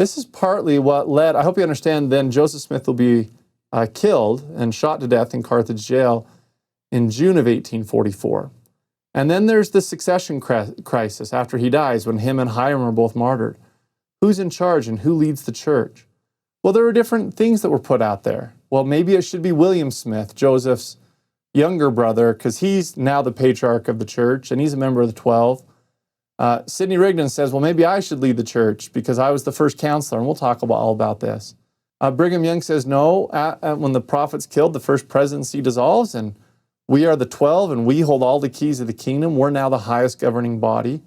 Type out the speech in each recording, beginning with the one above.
This is partly what led, I hope you understand, then Joseph Smith will be killed and shot to death in Carthage jail in June of 1844. And then there's the succession crisis after he dies, when him and Hyrum are both martyred. Who's in charge and who leads the church? Well, there were different things that were put out there. Well, maybe it should be William Smith, Joseph's younger brother, because he's now the patriarch of the church and he's a member of the 12. Sidney Rigdon says, well, maybe I should lead the church because I was the first counselor, and we'll talk all about this. Brigham Young says, no, when the prophet's killed, the first presidency dissolves, and we are the 12, and we hold all the keys of the kingdom. We're now the highest governing body,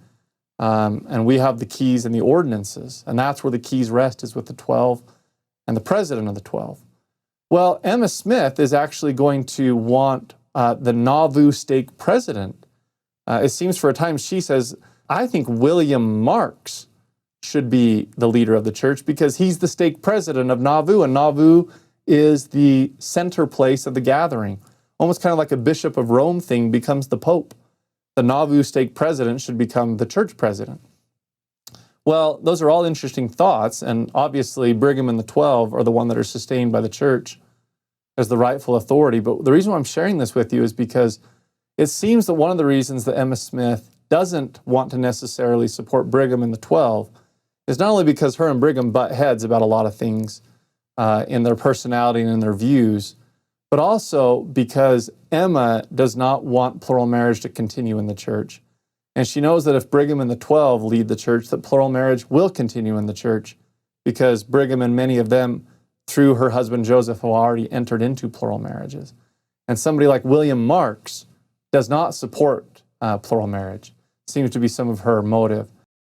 and we have the keys and the ordinances, and that's where the keys rest, is with the 12 and the president of the 12. Well, Emma Smith is actually going to want the Nauvoo stake president. It seems for a time she says, I think William Marks should be the leader of the church because he's the stake president of Nauvoo, and Nauvoo is the center place of the gathering. Almost kind of like a Bishop of Rome thing becomes the Pope. The Nauvoo stake president should become the church president. Well, those are all interesting thoughts, and obviously Brigham and the 12 are the one that are sustained by the church as the rightful authority. But the reason why I'm sharing this with you is because it seems that one of the reasons that Emma Smith doesn't want to necessarily support Brigham and the 12 is not only because her and Brigham butt heads about a lot of things in their personality and in their views, but also because Emma does not want plural marriage to continue in the church. And she knows that if Brigham and the 12 lead the church, that plural marriage will continue in the church because Brigham and many of them, through her husband Joseph, have already entered into plural marriages. And somebody like William Marks does not support plural marriage. Seems to be some of her motive.